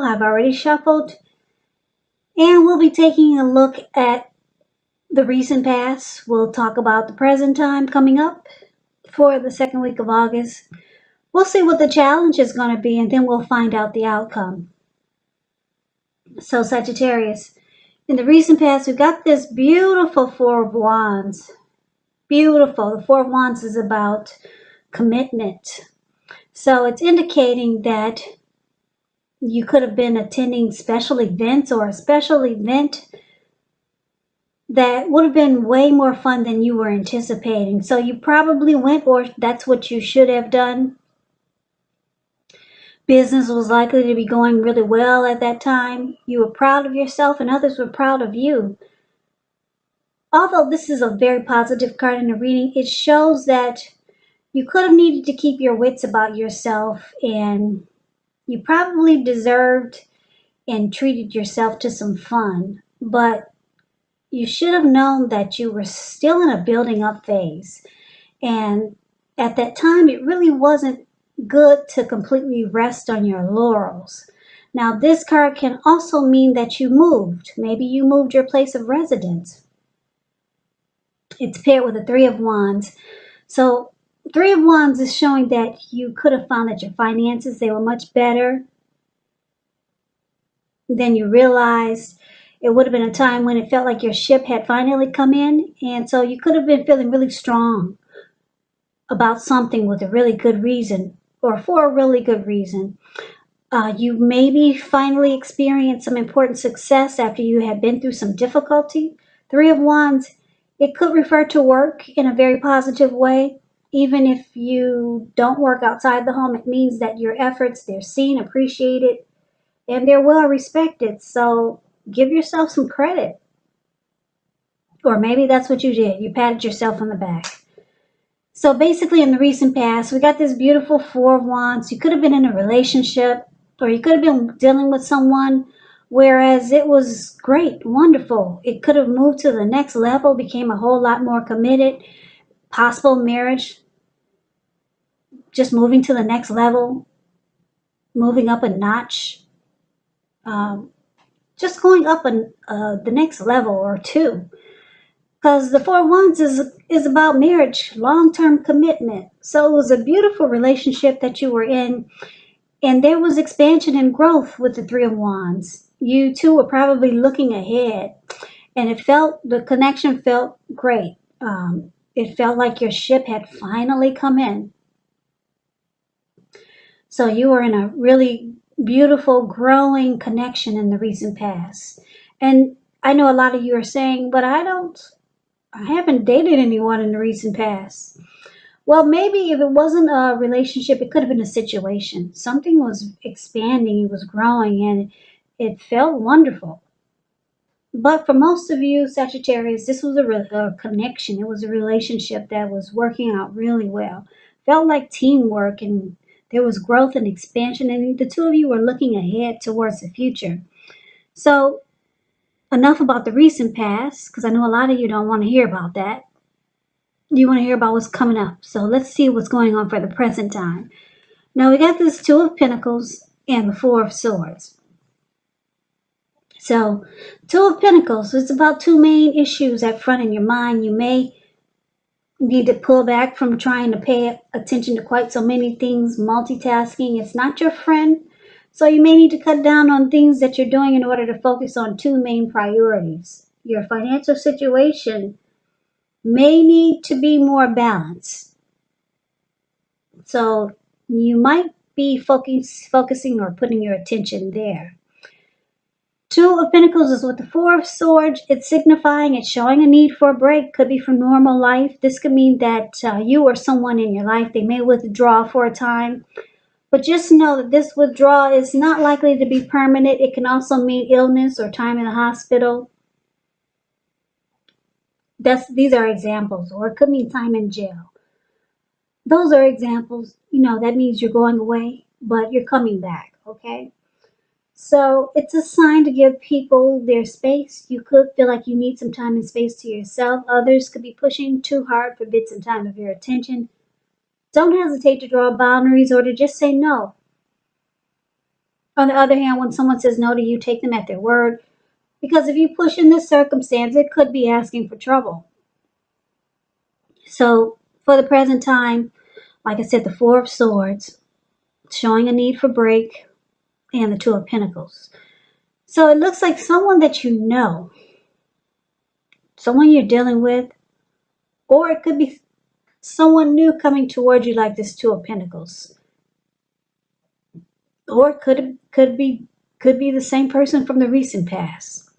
I've already shuffled, and we'll be taking a look at the recent past. We'll talk about the present time coming up for the second week of August. We'll see what the challenge is going to be, and then we'll find out the outcome. So, Sagittarius, in the recent past, we've got this beautiful Four of Wands. Beautiful. The Four of Wands is about commitment. So it's indicating that you could have been attending special events or a special event that would have been way more fun than you were anticipating. So you probably went, or that's what you should have done. Business was likely to be going really well at that time. You were proud of yourself and others were proud of you. Although this is a very positive card in the reading, it shows that you could have needed to keep your wits about yourself, and you probably deserved and treated yourself to some fun. But you should have known that you were still in a building up phase. And at that time, it really wasn't good to completely rest on your laurels. Now, this card can also mean that you moved. Maybe you moved your place of residence. It's paired with the Three of Wands. So, Three of Wands is showing that you could have found that your finances, they were much better than you realized. It would have been a time when it felt like your ship had finally come in. And so you could have been feeling really strong about something with a really good reason, or for a really good reason. You maybe finally experienced some important success after you had been through some difficulty. Three of Wands, it could refer to work in a very positive way. Even if you don't work outside the home, it means that your efforts, they're seen, appreciated, and they're well respected. So give yourself some credit. Or maybe that's what you did. You patted yourself on the back. So basically, in the recent past, we got this beautiful Four of Wands. You could have been in a relationship, or you could have been dealing with someone, whereas it was great, wonderful. It could have moved to the next level, became a whole lot more committed. Possible marriage, just moving to the next level, moving up a notch, just going up the next level or two. Because the Four of Wands is about marriage, long-term commitment. So it was a beautiful relationship that you were in, and there was expansion and growth with the Three of Wands. You two were probably looking ahead, and the connection felt great. It felt like your ship had finally come in. So you were in a really beautiful, growing connection in the recent past. And I know a lot of you are saying, but I haven't dated anyone in the recent past. Well, maybe if it wasn't a relationship, it could have been a situation. Something was expanding, it was growing, and it felt wonderful. But for most of you, Sagittarius, this was a connection. It was a relationship that was working out really well. Felt like teamwork, and there was growth and expansion, and the two of you were looking ahead towards the future. So, enough about the recent past, because I know a lot of you don't want to hear about that. You want to hear about what's coming up. So let's see what's going on for the present time. Now we got this Two of Pentacles and the Four of Swords. So Two of Pentacles, it's about two main issues at front in your mind. You may need to pull back from trying to pay attention to quite so many things. Multitasking, it's not your friend. So you may need to cut down on things that you're doing in order to focus on two main priorities. Your financial situation may need to be more balanced. So you might be focusing or putting your attention there. Two of Pentacles is with the Four of Swords. It's signifying, it's showing a need for a break. Could be from normal life. This could mean that you or someone in your life, they may withdraw for a time. But just know that this withdrawal is not likely to be permanent. It can also mean illness or time in the hospital. These are examples, or it could mean time in jail. Those are examples. That means you're going away, but you're coming back, okay? So it's a sign to give people their space. You could feel like you need some time and space to yourself. Others could be pushing too hard for bits and time of your attention. Don't hesitate to draw boundaries or to just say no. On the other hand, when someone says no to you, take them at their word. Because if you push in this circumstance, it could be asking for trouble. So for the present time, like I said, the Four of Swords, showing a need for break, and the Two of Pentacles. So it looks like someone that you know, someone you're dealing with, or it could be someone new coming towards you like this Two of Pentacles. Or it could be the same person from the recent past.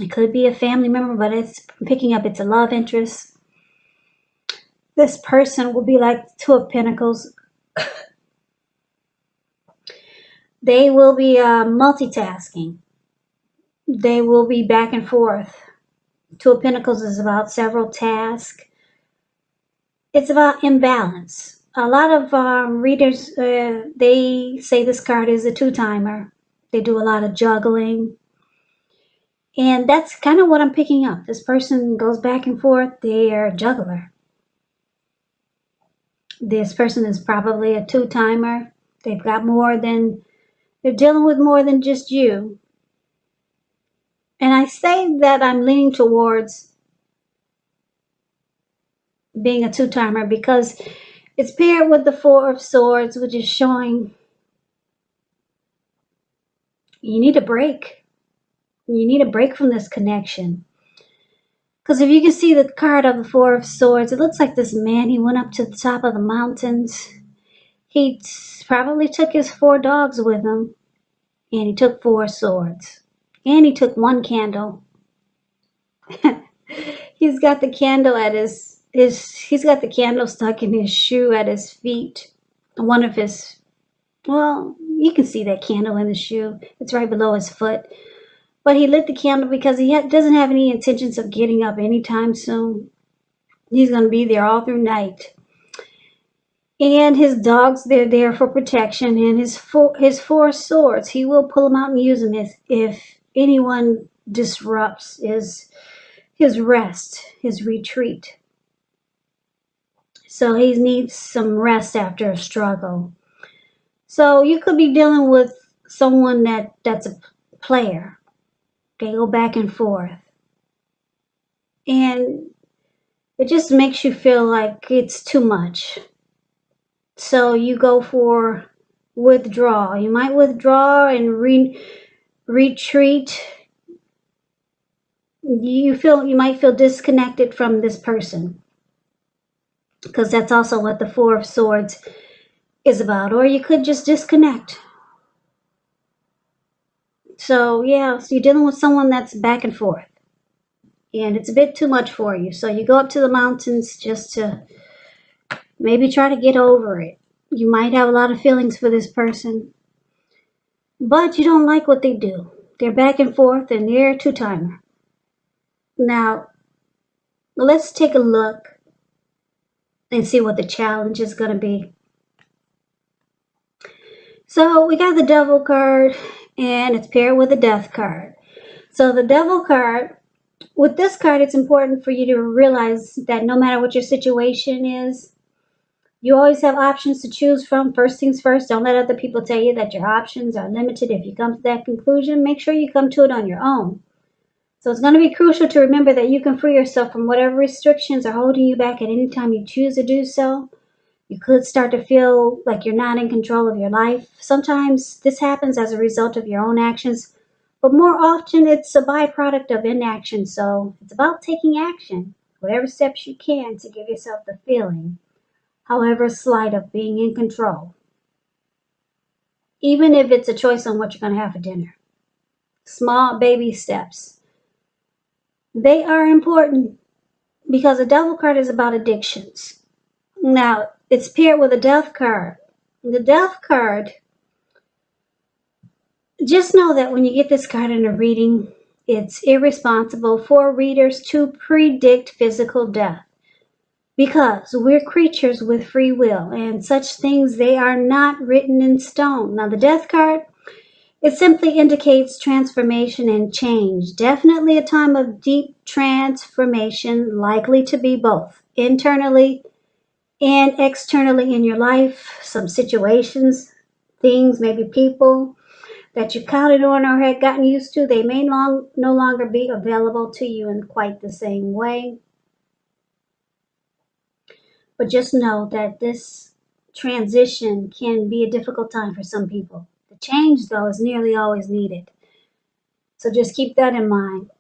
It could be a family member, but it's picking up it's a love interest. This person will be like Two of Pentacles. They will be multitasking. They will be back and forth. Two of Pentacles is about several tasks. It's about imbalance. A lot of readers, they say this card is a two-timer. They do a lot of juggling. And that's kind of what I'm picking up. This person goes back and forth. They are a juggler. This person is probably a two-timer. They've got more than, they're dealing with more than just you. And I say that I'm leaning towards being a two-timer because it's paired with the Four of Swords, which is showing you need a break. You need a break from this connection. Because if you can see the card of the Four of Swords, it looks like this man, he went up to the top of the mountains. He probably took his 4 dogs with him, and he took 4 swords. And he took 1 candle. He's got the candle at he's got the candle stuck in his shoe at his feet. One of his, well, you can see that candle in the shoe. It's right below his foot. But he lit the candle because he doesn't have any intentions of getting up anytime soon. He's going to be there all through night. And his dogs, they're there for protection. And his 4 swords, he will pull them out and use them if anyone disrupts his rest, his retreat. So he needs some rest after a struggle. So you could be dealing with someone that's a player. They go back and forth. And it just makes you feel like it's too much. So you go for withdrawal. You might withdraw and retreat. You might feel disconnected from this person. Because that's also what the Four of Swords is about. Or you could just disconnect. So yeah, so you're dealing with someone that's back and forth. And it's a bit too much for you. So you go up to the mountains just to maybe try to get over it. You might have a lot of feelings for this person, but you don't like what they do. They're back and forth and they're a two-timer. Now, let's take a look and see what the challenge is going to be. So we got the Devil card and it's paired with the Death card. So the Devil card, with this card, it's important for you to realize that no matter what your situation is, you always have options to choose from. First things first, don't let other people tell you that your options are limited. If you come to that conclusion, make sure you come to it on your own. So it's going to be crucial to remember that you can free yourself from whatever restrictions are holding you back at any time you choose to do so. You could start to feel like you're not in control of your life. Sometimes this happens as a result of your own actions, but more often it's a byproduct of inaction. So it's about taking action, whatever steps you can to give yourself the feeling, however slight, of being in control. Even if it's a choice on what you're going to have for dinner. Small baby steps. They are important because the Devil card is about addictions. Now, it's paired with a Death card. The Death card, just know that when you get this card in a reading, it's irresponsible for readers to predict physical death. Because we're creatures with free will, and such things, they are not written in stone. Now, the Death card, it simply indicates transformation and change. Definitely a time of deep transformation, likely to be both internally and externally in your life. Some situations things, maybe people that you counted on or had gotten used to. They may no longer be available to you in quite the same way. But just know that this transition can be a difficult time for some people. The change, though, is nearly always needed. So just keep that in mind.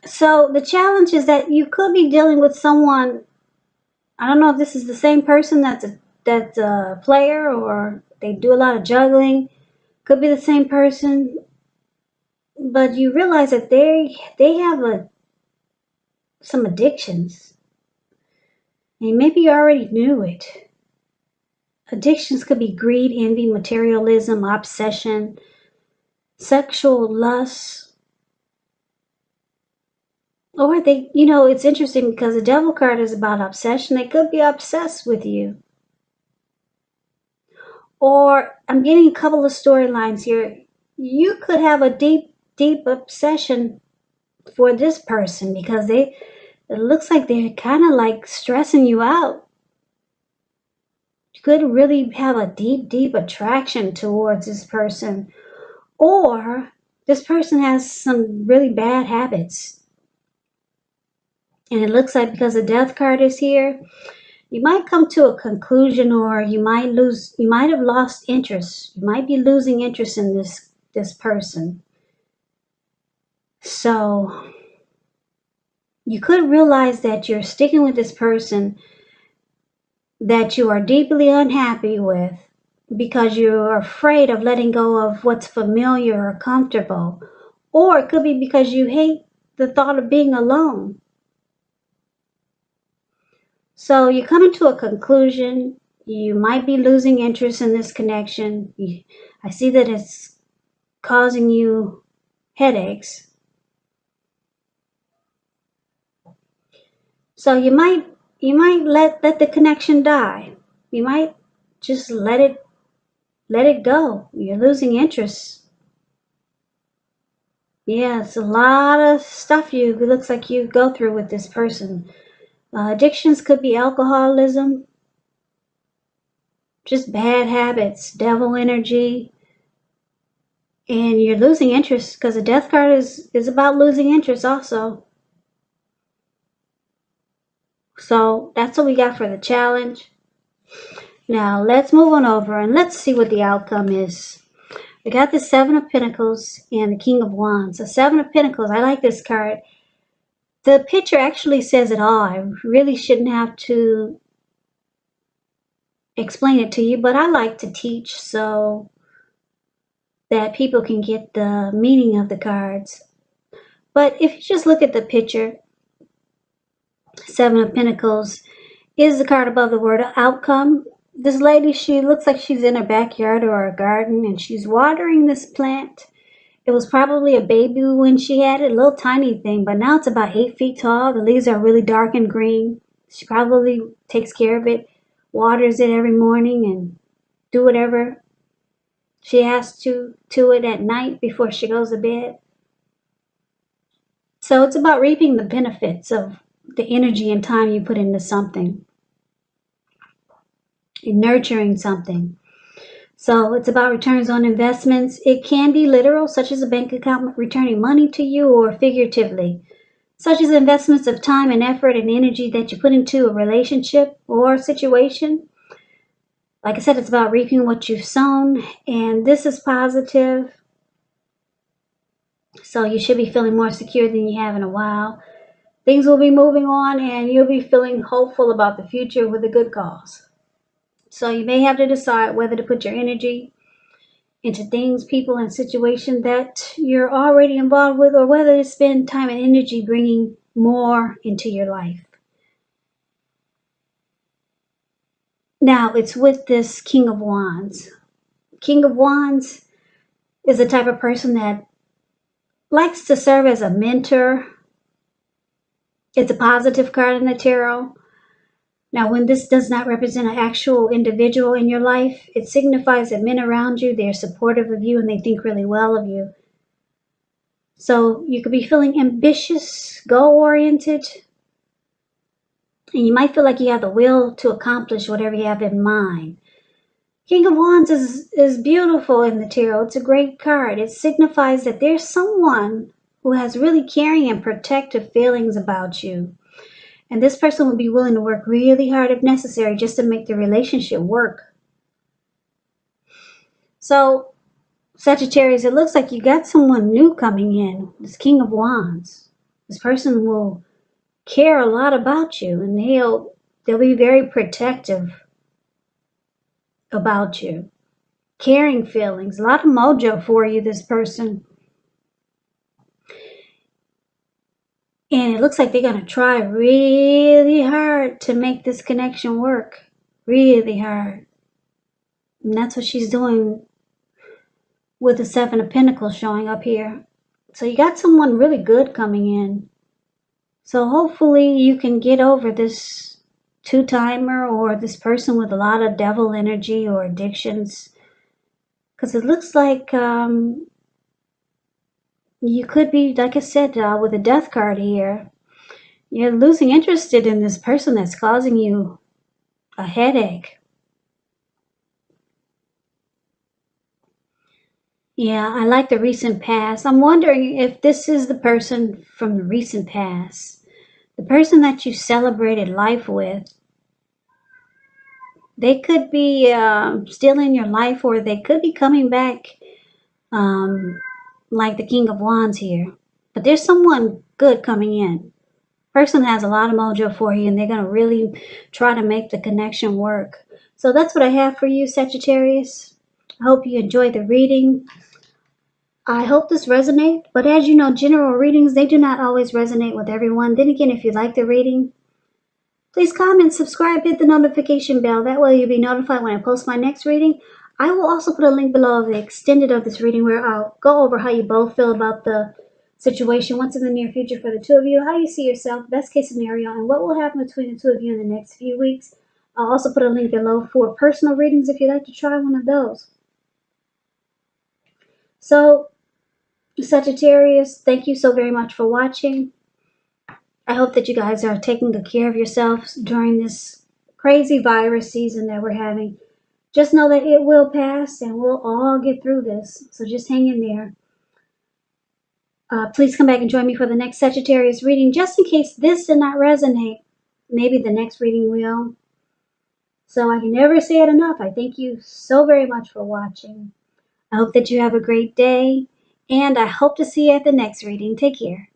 So the challenge is that you could be dealing with someone. I don't know if this is the same person that's a player, or they do a lot of juggling. Could be the same person, but you realize that they have some addictions, and maybe you already knew it. Addictions could be greed, envy, materialism, obsession, sexual lust, or it's interesting because the devil card is about obsession. They could be obsessed with you. Or I'm getting a couple of storylines here. You could have a deep, deep obsession for this person because it looks like they're kind of like stressing you out. You could really have a deep, deep attraction towards this person. Or this person has some really bad habits. And it looks like because the death card is here, you might come to a conclusion, or you might have lost interest. You might be losing interest in this person. So you could realize that you're sticking with this person that you are deeply unhappy with because you're afraid of letting go of what's familiar or comfortable. Or it could be because you hate the thought of being alone. So you're coming to a conclusion. You might be losing interest in this connection. I see that it's causing you headaches. So you might let the connection die. You might just let it go. You're losing interest. Yeah, it's a lot of stuff it looks like you go through with this person. Addictions could be alcoholism, just bad habits, devil energy, and you're losing interest because the death card is about losing interest also. So that's what we got for the challenge. Now let's move on over and let's see what the outcome is. We got the Seven of Pentacles and the King of Wands. The Seven of Pentacles, I like this card. The picture actually says it all. I really shouldn't have to explain it to you, but I like to teach so that people can get the meaning of the cards. But if you just look at the picture, Seven of Pentacles is the card above the word outcome. This lady, she looks like she's in her backyard or a garden, and she's watering this plant. It was probably a baby when she had it, a little tiny thing, but now it's about 8 feet tall. The leaves are really dark and green. She probably takes care of it, waters it every morning, and do whatever she has to it at night before she goes to bed. So it's about reaping the benefits of the energy and time you put into something, and nurturing something. So it's about returns on investments. It can be literal, such as a bank account returning money to you, or figuratively, such as investments of time and effort and energy that you put into a relationship or situation. Like I said, it's about reaping what you've sown, and this is positive. So you should be feeling more secure than you have in a while. Things will be moving on, and you'll be feeling hopeful about the future with a good cause. So you may have to decide whether to put your energy into things, people, and situations that you're already involved with, or whether to spend time and energy bringing more into your life. Now, it's with this King of Wands. King of Wands is the type of person that likes to serve as a mentor. It's a positive card in the tarot. Now, when this does not represent an actual individual in your life, it signifies that men around you, they're supportive of you and they think really well of you. So you could be feeling ambitious, goal-oriented, and you might feel like you have the will to accomplish whatever you have in mind. King of Wands is beautiful in the tarot. It's a great card. It signifies that there's someone who has really caring and protective feelings about you. And this person will be willing to work really hard if necessary just to make the relationship work. So, Sagittarius, it looks like you got someone new coming in. This King of Wands. This person will care a lot about you, and they'll be very protective about you. Caring feelings, a lot of mojo for you, this person. And it looks like they're going to try really hard to make this connection work. Really hard. And that's what she's doing with the Seven of Pentacles showing up here. So you got someone really good coming in. So hopefully you can get over this two-timer or this person with a lot of devil energy or addictions. Because it looks like you could be, like I said, with a death card here. You're losing interest in this person that's causing you a headache. Yeah, I like the recent past. I'm wondering if this is the person from the recent past. The person that you celebrated life with. They could be still in your life, or they could be coming back like the King of Wands here. But there's someone good coming in. Person has a lot of mojo for you, and they're going to really try to make the connection work. So that's what I have for you, Sagittarius. I hope you enjoyed the reading. I hope this resonates, but as you know, general readings, they do not always resonate with everyone. Then again, if you like the reading, please comment, subscribe, hit the notification bell. That way you'll be notified when I post my next reading. I will also put a link below of the extended of this reading where I'll go over how you both feel about the situation, what's in the near future for the two of you, how you see yourself, best case scenario, and what will happen between the two of you in the next few weeks. I'll also put a link below for personal readings if you'd like to try one of those. So, Sagittarius, thank you so very much for watching. I hope that you guys are taking good care of yourselves during this crazy virus season that we're having. Just know that it will pass and we'll all get through this. So just hang in there. Please come back and join me for the next Sagittarius reading. Just in case this did not resonate, maybe the next reading will. So I can never say it enough. I thank you so very much for watching. I hope that you have a great day. And I hope to see you at the next reading. Take care.